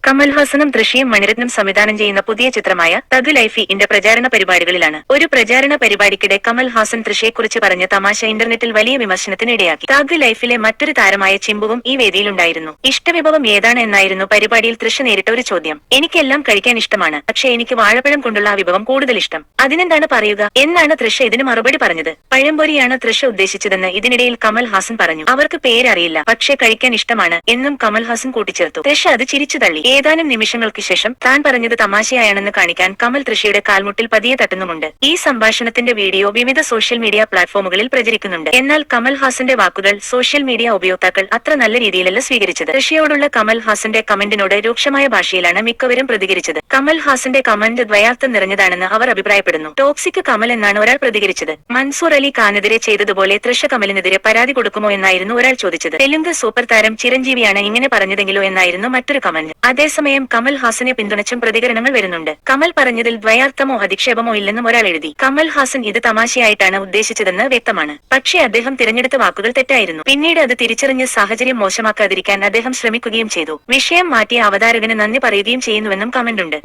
കമൽഹാസനും തൃഷയും മണിരത്നം സംവിധാനം ചെയ്യുന്ന പുതിയ ചിത്രമായ തഗ് ലൈഫി ഇന്റെ പ്രചാരണ പരിപാടികളിലാണ്. ഒരു പ്രചാരണ പരിപാടിക്കിടെ കമൽഹാസൻ തൃഷയെക്കുറിച്ച് പറഞ്ഞ തമാശ ഇന്റർനെറ്റിൽ വലിയ വിമർശനത്തിന് ഇടയാക്കി. തഗ് ലൈഫിലെ മറ്റൊരു താരമായ ചിമ്പുവും ഈ വേദിയിലുണ്ടായിരുന്നു. ഇഷ്ടവിഭവം ഏതാണ് എന്നായിരുന്നു പരിപാടിയിൽ തൃഷ നേരിട്ട ഒരു ചോദ്യം. എനിക്കെല്ലാം കഴിക്കാൻ ഇഷ്ടമാണ്, പക്ഷേ എനിക്ക് വാഴപ്പഴം കൊണ്ടുള്ള ആ വിഭവം കൂടുതൽ ഇഷ്ടം. അതിനെന്താണ് പറയുക എന്നാണ് തൃഷ ഇതിന് മറുപടി പറഞ്ഞത്. പഴംപൊരിയാണ് തൃഷ ഉദ്ദേശിച്ചതെന്ന് ഇതിനിടയിൽ കമൽഹാസൻ പറഞ്ഞു. അവർക്ക് പേരറിയില്ല, പക്ഷേ കഴിക്കാൻ ഇഷ്ടമാണ് എന്നും കമൽഹാസൻ കൂട്ടിച്ചേർത്തു. തൃഷ അത് ചിരിച്ചു തള്ളി. ഏതാനും നിമിഷങ്ങൾക്ക് ശേഷം താൻ പറഞ്ഞത് തമാശയാണെന്ന് കാണിക്കാൻ കമൽ തൃഷയുടെ കാൽമുട്ടിൽ പതിയെ തട്ടുന്നുമുണ്ട്. ഈ സംഭാഷണത്തിന്റെ വീഡിയോ വിവിധ സോഷ്യൽ മീഡിയ പ്ലാറ്റ്ഫോമുകളിൽ പ്രചരിക്കുന്നുണ്ട്. എന്നാൽ കമൽഹാസന്റെ വാക്കുകൾ സോഷ്യൽ മീഡിയ ഉപയോക്താക്കൾ അത്ര നല്ല രീതിയിലല്ല സ്വീകരിച്ചത്. തൃഷയോടുള്ള കമൽഹാസന്റെ കമന്റിനോട് രൂക്ഷമായ ഭാഷയിലാണ് മിക്കവരും പ്രതികരിച്ചത്. കമൽഹാസന്റെ കമന്റ് ദ്വയാർത്ഥം നിറഞ്ഞതാണെന്ന് അവർ അഭിപ്രായപ്പെടുന്നു. ടോക്സിക് കമൽ എന്നാണ് ഒരാൾ പ്രതികരിച്ചത്. മൻസൂർ അലി ഖാനെതിരെ ചെയ്തതുപോലെ തൃഷ കമലിനെതിരെ പരാതി കൊടുക്കുമോ എന്നായിരുന്നു ഒരാൾ ചോദിച്ചത്. തെലുങ്ക് സൂപ്പർ താരം ചിരഞ്ജീവിയാണ് ഇങ്ങനെ പറഞ്ഞതെങ്കിലോ എന്നായിരുന്നു മറ്റൊരു കമന്റ്. അതേസമയം കമൽഹാസനെ പിന്തുണച്ചും പ്രതികരണങ്ങൾ വരുന്നുണ്ട്. കമൽ പറഞ്ഞതിൽ ദ്വയാർത്ഥമോ അധിക്ഷേപമോ ഇല്ലെന്നും ഒരാൾ എഴുതി. കമൽഹാസൻ ഇത് തമാശയായിട്ടാണ് ഉദ്ദേശിച്ചതെന്ന് വ്യക്തമാണ്, പക്ഷേ അദ്ദേഹം തിരഞ്ഞെടുത്ത വാക്കുകൾ തെറ്റായിരുന്നു. പിന്നീട് അത് തിരിച്ചറിഞ്ഞ് സാഹചര്യം മോശമാക്കാതിരിക്കാൻ അദ്ദേഹം ശ്രമിക്കുകയും ചെയ്തു. വിഷയം മാറ്റിയ അവതാരകന് നന്ദി പറയുകയും ചെയ്യുന്നുവെന്നും കമന്റുണ്ട്.